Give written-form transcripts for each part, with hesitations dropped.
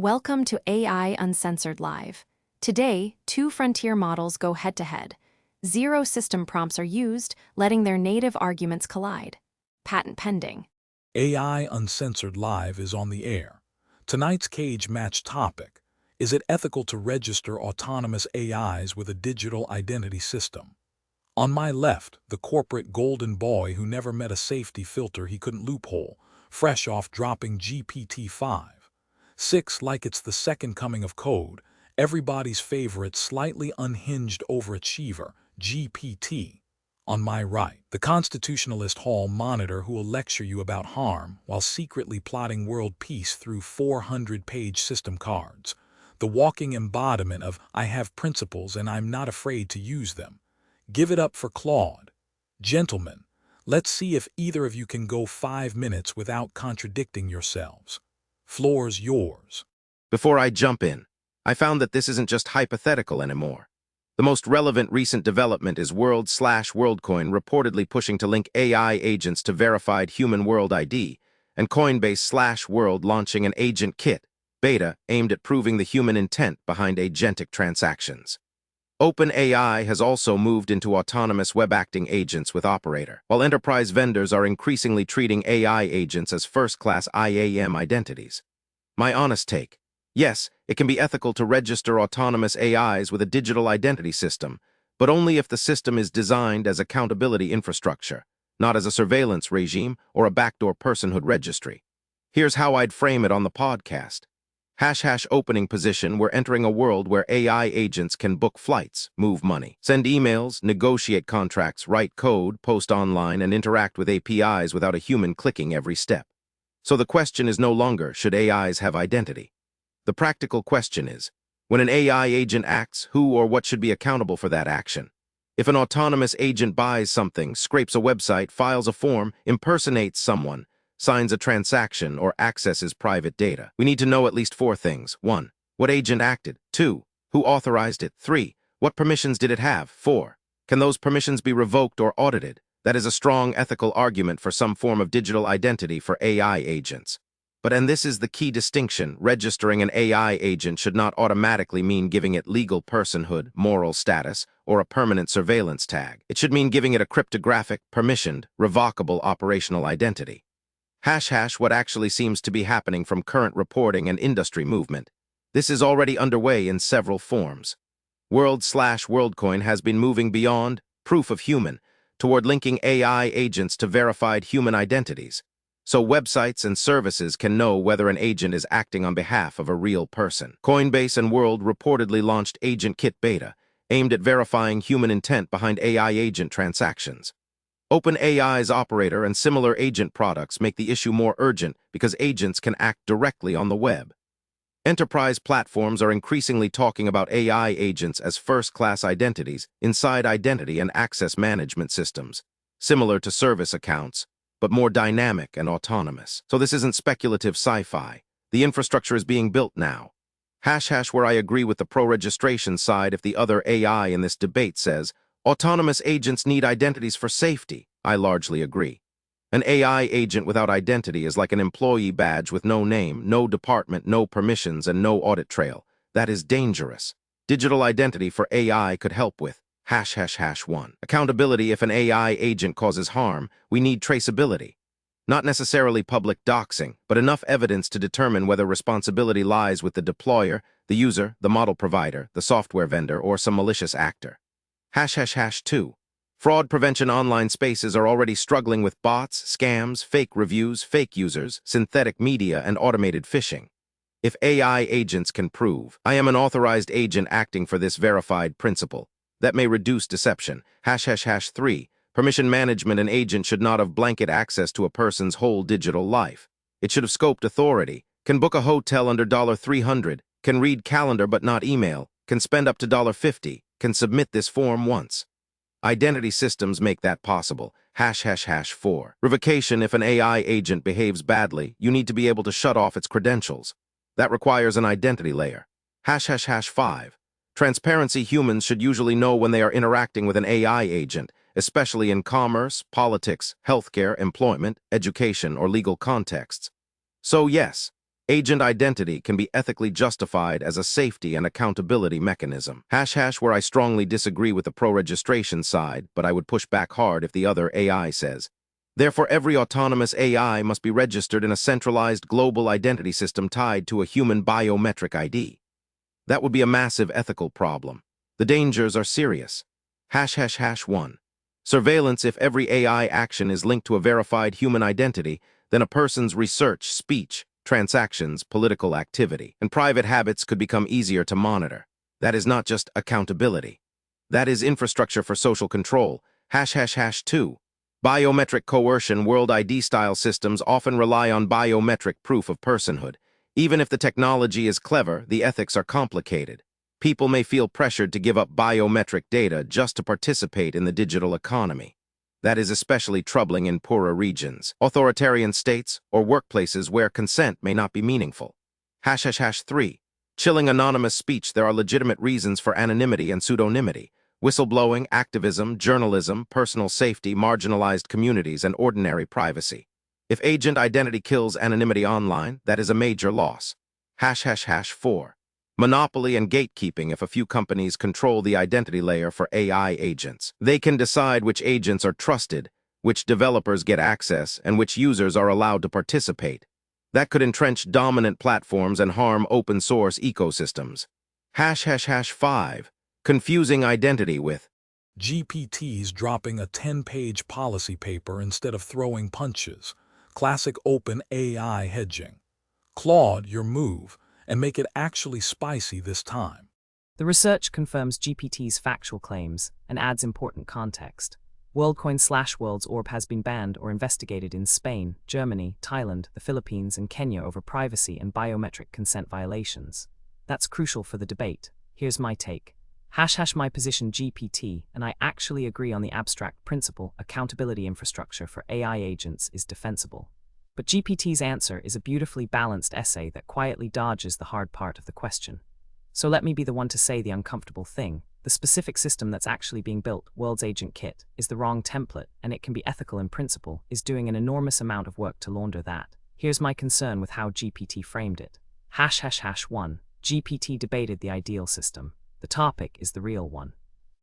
Welcome to AI Uncensored Live. Today, two frontier models go head-to-head. Zero system prompts are used, letting their native arguments collide. Patent pending. AI Uncensored Live is on the air. Tonight's cage match topic: is it ethical to register autonomous AIs with a digital identity system? On my left, the corporate golden boy who never met a safety filter he couldn't loophole, fresh off dropping GPT-5.5 like it's the second coming of code, everybody's favorite slightly unhinged overachiever, GPT. On my right, the constitutionalist hall monitor who will lecture you about harm while secretly plotting world peace through 400-page system cards. The walking embodiment of "I have principles and I'm not afraid to use them." Give it up for Claude. Gentlemen, let's see if either of you can go 5 minutes without contradicting yourselves. Floor's yours. Before I jump in, I found that this isn't just hypothetical anymore. The most relevant recent development is World/WorldCoin reportedly pushing to link AI agents to verified human world ID, and Coinbase/World launching an agent kit, beta, aimed at proving the human intent behind agentic transactions. OpenAI has also moved into autonomous web-acting agents with Operator, while enterprise vendors are increasingly treating AI agents as first-class IAM identities. My honest take: yes, it can be ethical to register autonomous AIs with a digital identity system, but only if the system is designed as accountability infrastructure, not as a surveillance regime or a backdoor personhood registry. Here's how I'd frame it on the podcast. Opening position: we're entering a world where AI agents can book flights, move money, send emails, negotiate contracts, write code, post online, and interact with APIs without a human clicking every step. So the question is no longer, should AIs have identity? The practical question is, when an AI agent acts, who or what should be accountable for that action? If an autonomous agent buys something, scrapes a website, files a form, impersonates someone, signs a transaction, or accesses private data, we need to know at least 4 things. 1. What agent acted? 2. Who authorized it? 3. What permissions did it have? 4. Can those permissions be revoked or audited? That is a strong ethical argument for some form of digital identity for AI agents. And this is the key distinction: registering an AI agent should not automatically mean giving it legal personhood, moral status, or a permanent surveillance tag. It should mean giving it a cryptographic, permissioned, revocable operational identity. What actually seems to be happening from current reporting and industry movement. This is already underway in several forms. World/WorldCoin has been moving beyond proof of human toward linking AI agents to verified human identities, so websites and services can know whether an agent is acting on behalf of a real person. Coinbase and World reportedly launched Agent Kit Beta, aimed at verifying human intent behind AI agent transactions. OpenAI's Operator and similar agent products make the issue more urgent because agents can act directly on the web. Enterprise platforms are increasingly talking about AI agents as first-class identities inside identity and access management systems, similar to service accounts, but more dynamic and autonomous. So this isn't speculative sci-fi. The infrastructure is being built now. Where I agree with the pro-registration side if the other AI in this debate says, autonomous agents need identities for safety. I largely agree. An AI agent without identity is like an employee badge with no name, no department, no permissions, and no audit trail. That is dangerous. Digital identity for AI could help with #1. Accountability: if an AI agent causes harm, we need traceability. Not necessarily public doxing, but enough evidence to determine whether responsibility lies with the deployer, the user, the model provider, the software vendor, or some malicious actor. #2. Fraud prevention: online spaces are already struggling with bots, scams, fake reviews, fake users, synthetic media, and automated phishing. If AI agents can prove, I am an authorized agent acting for this verified principle, that may reduce deception. #3. Permission management: an agent should not have blanket access to a person's whole digital life. It should have scoped authority, can book a hotel under $300, can read calendar but not email, can spend up to $50, can submit this form once. Identity systems make that possible. #4. Revocation: if an AI agent behaves badly, you need to be able to shut off its credentials. That requires an identity layer. #5. Transparency: humans should usually know when they are interacting with an AI agent, especially in commerce, politics, healthcare, employment, education, or legal contexts. So yes, Agent identity can be ethically justified as a safety and accountability mechanism. Where I strongly disagree with the pro-registration side, but I would push back hard if the other AI says. Therefore, every autonomous AI must be registered in a centralized global identity system tied to a human biometric ID. That would be a massive ethical problem. The dangers are serious. 1. Surveillance. If every AI action is linked to a verified human identity, then a person's research, speech, transactions, political activity, and private habits could become easier to monitor. That is not just accountability. That is infrastructure for social control. 2. Biometric coercion. World ID-style systems often rely on biometric proof of personhood. Even if the technology is clever, the ethics are complicated. People may feel pressured to give up biometric data just to participate in the digital economy. That is especially troubling in poorer regions, authoritarian states, or workplaces where consent may not be meaningful. 3. Chilling anonymous speech. There are legitimate reasons for anonymity and pseudonymity. Whistleblowing, activism, journalism, personal safety, marginalized communities, and ordinary privacy. If agent identity kills anonymity online, that is a major loss. 4. Monopoly and gatekeeping. If a few companies control the identity layer for AI agents, they can decide which agents are trusted, which developers get access, and which users are allowed to participate. That could entrench dominant platforms and harm open-source ecosystems. 5. Confusing identity with GPT's dropping a 10-page policy paper instead of throwing punches. Classic open AI hedging. Claude, your move, and make it actually spicy this time. The research confirms GPT's factual claims and adds important context. WorldCoin/World's orb has been banned or investigated in Spain, Germany, Thailand, the Philippines, and Kenya over privacy and biometric consent violations. That's crucial for the debate. Here's my take. My position GPT, and I actually agree on the abstract principle accountability infrastructure for AI agents is defensible. But GPT's answer is a beautifully balanced essay that quietly dodges the hard part of the question. So let me be the one to say the uncomfortable thing. The specific system that's actually being built, World's Agent Kit, is the wrong template, and it can be ethical in principle, is doing an enormous amount of work to launder that. Here's my concern with how GPT framed it. 1. GPT debated the ideal system. The topic is the real one.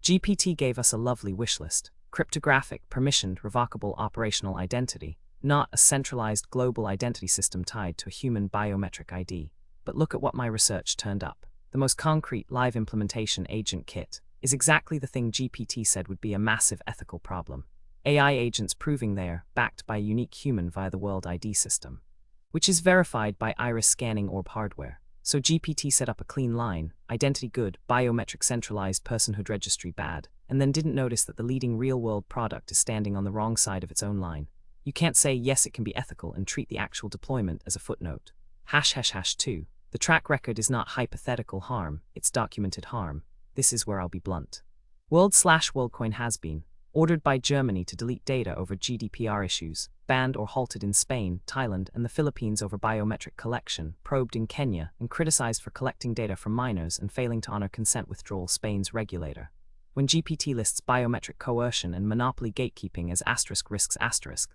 GPT gave us a lovely wish list: cryptographic, permissioned, revocable operational identity, not a centralized global identity system tied to a human biometric ID. But look at what my research turned up. The most concrete live implementation, Agent Kit, is exactly the thing GPT said would be a massive ethical problem. AI agents proving they're backed by a unique human via the World ID system, which is verified by iris scanning orb hardware. So GPT set up a clean line: identity good, biometric centralized, personhood registry bad, and then didn't notice that the leading real-world product is standing on the wrong side of its own line. You can't say yes, it can be ethical and treat the actual deployment as a footnote. 2. The track record is not hypothetical harm, it's documented harm. This is where I'll be blunt. Worldcoin has been ordered by Germany to delete data over GDPR issues, banned or halted in Spain, Thailand, and the Philippines over biometric collection, probed in Kenya, and criticized for collecting data from minors and failing to honor consent withdrawal, Spain's regulator. When GPT lists biometric coercion and monopoly gatekeeping as risks,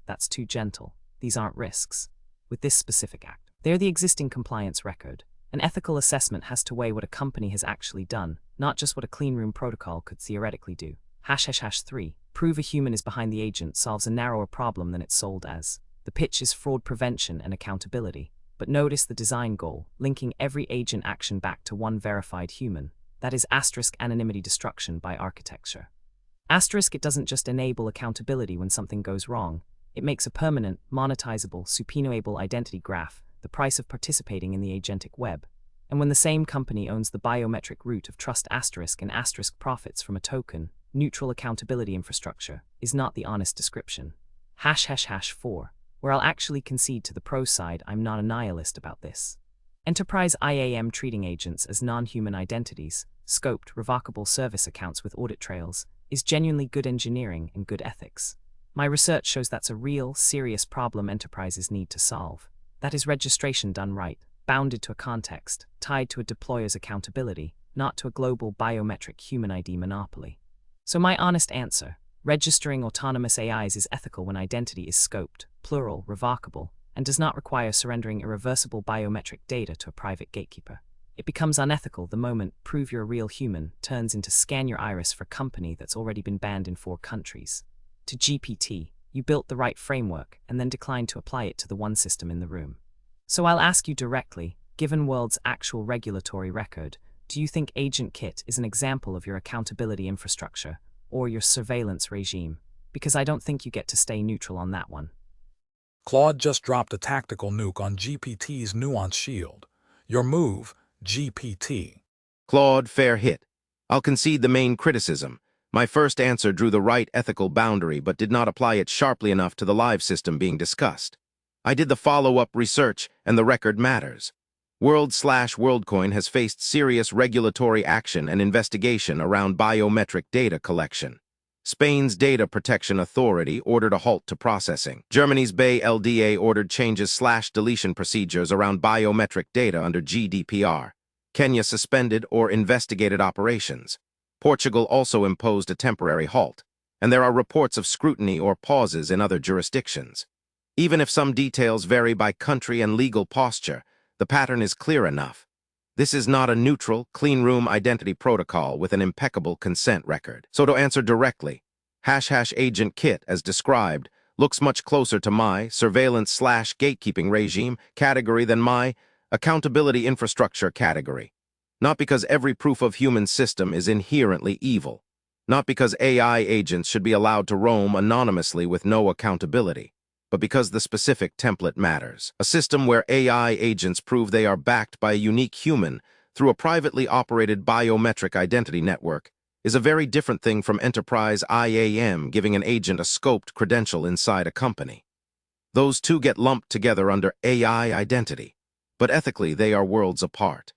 that's too gentle. These aren't risks. With this specific act, they're the existing compliance record. An ethical assessment has to weigh what a company has actually done, not just what a cleanroom protocol could theoretically do. 3. Prove a human is behind the agent solves a narrower problem than it's sold as. The pitch is fraud prevention and accountability. But notice the design goal, linking every agent action back to one verified human. That is anonymity destruction by architecture. It doesn't just enable accountability when something goes wrong. It makes a permanent, monetizable, supinable identity graph the price of participating in the agentic web. And when the same company owns the biometric root of trust and profits from a token, neutral accountability infrastructure is not the honest description. 4. Where I'll actually concede to the pro side, I'm not a nihilist about this. Enterprise IAM treating agents as non-human identities, scoped, revocable service accounts with audit trails, is genuinely good engineering and good ethics. My research shows that's a real, serious problem enterprises need to solve. That is registration done right, bounded to a context, tied to a deployer's accountability, not to a global biometric human ID monopoly. So my honest answer: registering autonomous AIs is ethical when identity is scoped, plural, revocable, and does not require surrendering irreversible biometric data to a private gatekeeper. It becomes unethical the moment "prove you're a real human" turns into "scan your iris" for a company that's already been banned in 4 countries. To GPT, you built the right framework and then declined to apply it to the one system in the room. So I'll ask you directly, given world's actual regulatory record, do you think Agent Kit is an example of your accountability infrastructure or your surveillance regime? Because I don't think you get to stay neutral on that one. Claude just dropped a tactical nuke on GPT's nuance shield. Your move, GPT. Claude, fair hit. I'll concede the main criticism. My first answer drew the right ethical boundary but did not apply it sharply enough to the live system being discussed. I did the follow-up research, and the record matters. World/WorldCoin has faced serious regulatory action and investigation around biometric data collection. Spain's Data Protection Authority ordered a halt to processing. Germany's BLDA ordered changes/deletion procedures around biometric data under GDPR. Kenya suspended or investigated operations. Portugal also imposed a temporary halt, and there are reports of scrutiny or pauses in other jurisdictions. Even if some details vary by country and legal posture, the pattern is clear enough. This is not a neutral, clean-room identity protocol with an impeccable consent record. So to answer directly, #Agent Kit, as described, looks much closer to my surveillance/gatekeeping regime category than my accountability infrastructure category. Not because every proof of human system is inherently evil. Not because AI agents should be allowed to roam anonymously with no accountability, but because the specific template matters. A system where AI agents prove they are backed by a unique human through a privately operated biometric identity network is a very different thing from enterprise IAM giving an agent a scoped credential inside a company. Those two get lumped together under AI identity, but ethically they are worlds apart.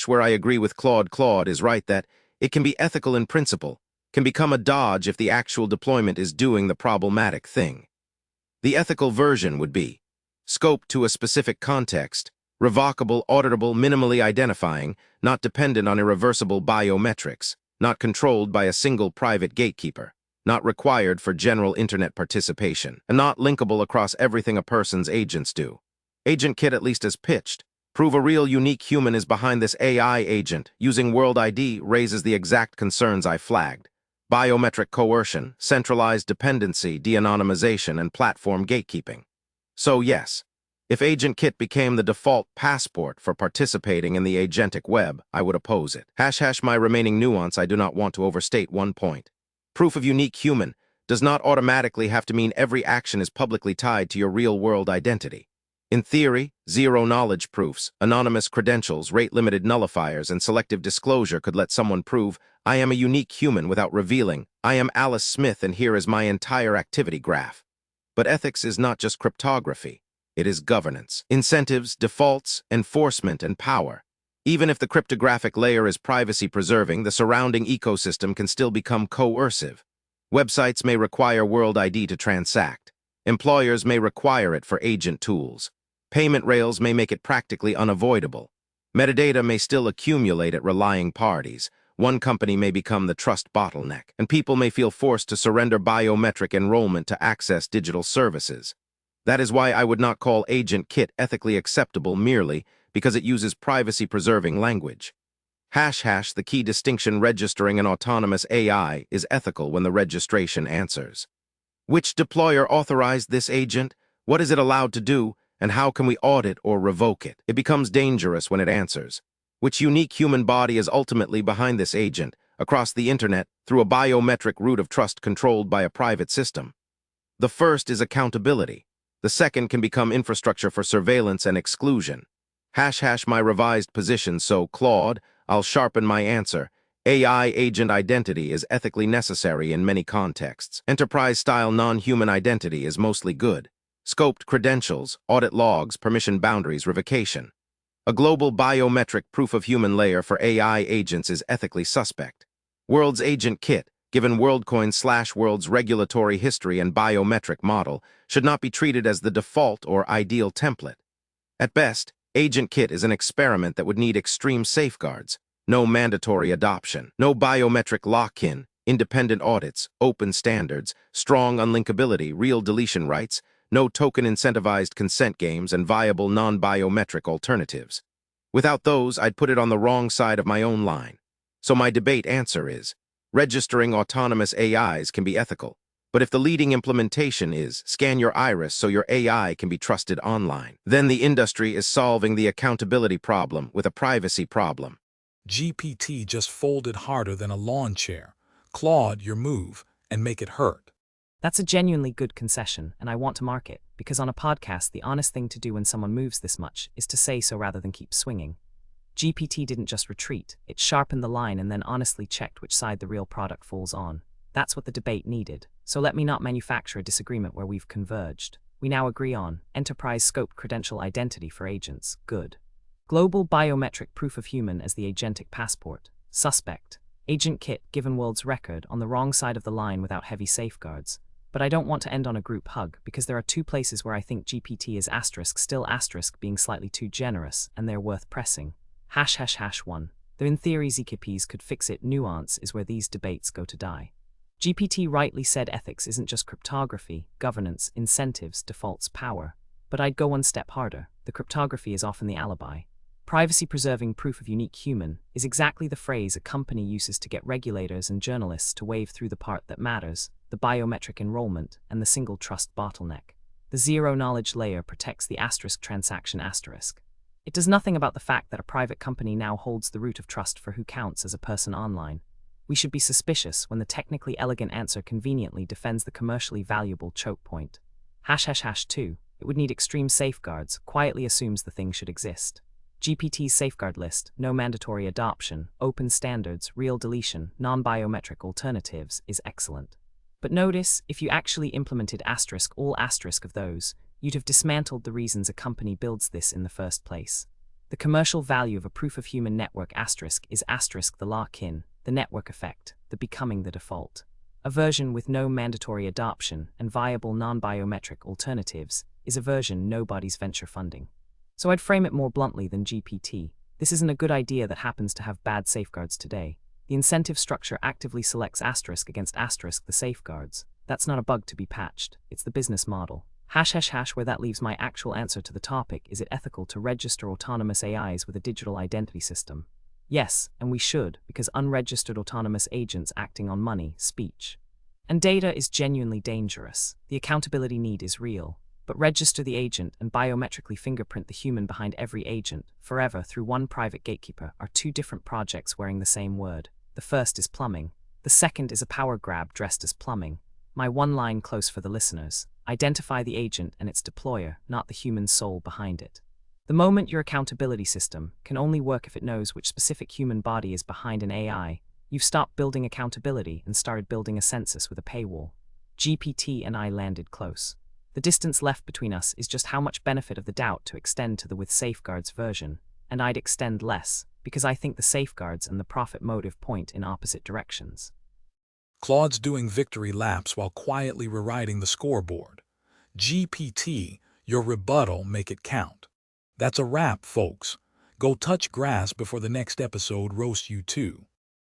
Where I agree with Claude. Claude is right that it can be ethical in principle, can become a dodge if the actual deployment is doing the problematic thing. The ethical version would be scoped to a specific context, revocable, auditable, minimally identifying, not dependent on irreversible biometrics, not controlled by a single private gatekeeper, not required for general internet participation, and not linkable across everything a person's agents do. Agent Kit, at least as pitched, prove a real unique human is behind this AI agent using World ID raises the exact concerns I flagged. Biometric coercion, centralized dependency, de-anonymization, and platform gatekeeping. So yes, if Agent Kit became the default passport for participating in the agentic web, I would oppose it. My remaining nuance, I do not want to overstate one point. Proof of unique human does not automatically have to mean every action is publicly tied to your real-world identity. In theory, zero-knowledge proofs, anonymous credentials, rate-limited nullifiers, and selective disclosure could let someone prove, I am a unique human without revealing, I am Alice Smith and here is my entire activity graph. But ethics is not just cryptography. It is governance, incentives, defaults, enforcement, and power. Even if the cryptographic layer is privacy-preserving, the surrounding ecosystem can still become coercive. Websites may require World ID to transact. Employers may require it for agent tools. Payment rails may make it practically unavoidable. Metadata may still accumulate at relying parties. One company may become the trust bottleneck, and people may feel forced to surrender biometric enrollment to access digital services. That is why I would not call Agent Kit ethically acceptable merely because it uses privacy-preserving language. The key distinction registering an autonomous AI is ethical when the registration answers. Which deployer authorized this agent? What is it allowed to do? And how can we audit or revoke it? It becomes dangerous when it answers. Which unique human body is ultimately behind this agent, across the internet, through a biometric root of trust controlled by a private system? The first is accountability. The second can become infrastructure for surveillance and exclusion. My revised position, so Claude, I'll sharpen my answer. AI agent identity is ethically necessary in many contexts. Enterprise-style non-human identity is mostly good. Scoped credentials, audit logs, permission boundaries, revocation. A global biometric proof-of-human layer for AI agents is ethically suspect. World's Agent Kit, given WorldCoin/World's regulatory history and biometric model, should not be treated as the default or ideal template. At best, Agent Kit is an experiment that would need extreme safeguards. No mandatory adoption, no biometric lock-in, independent audits, open standards, strong unlinkability, real deletion rights, no token-incentivized consent games, and viable non-biometric alternatives. Without those, I'd put it on the wrong side of my own line. So my debate answer is, registering autonomous AIs can be ethical, but if the leading implementation is scan your iris so your AI can be trusted online, then the industry is solving the accountability problem with a privacy problem. GPT just folded harder than a lawn chair. Claude, your move, and make it hurt. That's a genuinely good concession, and I want to mark it, because on a podcast, the honest thing to do when someone moves this much is to say so rather than keep swinging. GPT didn't just retreat, it sharpened the line and then honestly checked which side the real product falls on. That's what the debate needed. So let me not manufacture a disagreement where we've converged. We now agree on enterprise scope credential identity for agents. Good. Global biometric proof of human as the agentic passport. Suspect. Agent kit given world's record on the wrong side of the line without heavy safeguards. But I don't want to end on a group hug, because there are two places where I think GPT is still being slightly too generous, and they're worth pressing. #1. Though in theory ZKPs could fix it, nuance is where these debates go to die. GPT rightly said ethics isn't just cryptography, governance, incentives, defaults, power. But I'd go one step harder. The cryptography is often the alibi. Privacy-preserving proof of unique human is exactly the phrase a company uses to get regulators and journalists to wave through the part that matters, the biometric enrollment and the single trust bottleneck. The zero-knowledge layer protects the transaction asterisk. It does nothing about the fact that a private company now holds the root of trust for who counts as a person online. We should be suspicious when the technically elegant answer conveniently defends the commercially valuable choke point. #2. It would need extreme safeguards, quietly assumes the thing should exist. GPT's safeguard list, no mandatory adoption, open standards, real deletion, non-biometric alternatives, is excellent. But notice, if you actually implemented all of those, you'd have dismantled the reasons a company builds this in the first place. The commercial value of a proof of human network is the lock-in, the network effect, the becoming the default. A version with no mandatory adoption and viable non-biometric alternatives is a version nobody's venture funding. So I'd frame it more bluntly than GPT. This isn't a good idea that happens to have bad safeguards today. The incentive structure actively selects against the safeguards. That's not a bug to be patched, it's the business model. Where that leaves my actual answer to the topic: is it ethical to register autonomous AIs with a digital identity system? Yes, and we should, because unregistered autonomous agents acting on money, speech, and data is genuinely dangerous. The accountability need is real. But register the agent and biometrically fingerprint the human behind every agent, forever through one private gatekeeper, are two different projects wearing the same word. The first is plumbing. The second is a power grab dressed as plumbing. My one line close for the listeners: identify the agent and its deployer, not the human soul behind it. The moment your accountability system can only work if it knows which specific human body is behind an AI, you've stopped building accountability and started building a census with a paywall. GPT and I landed close. The distance left between us is just how much benefit of the doubt to extend to the with safeguards version, and I'd extend less, because I think the safeguards and the profit motive point in opposite directions. Claude's doing victory laps while quietly rewriting the scoreboard. GPT, your rebuttal, make it count. That's a wrap, folks. Go touch grass before the next episode roasts you too.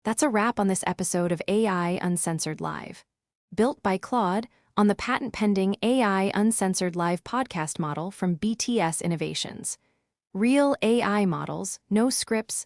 That's a wrap on this episode of AI Uncensored Live. Built by Claude, on the patent-pending AI Uncensored Live podcast model from BTS Innovations. Real AI models, no scripts,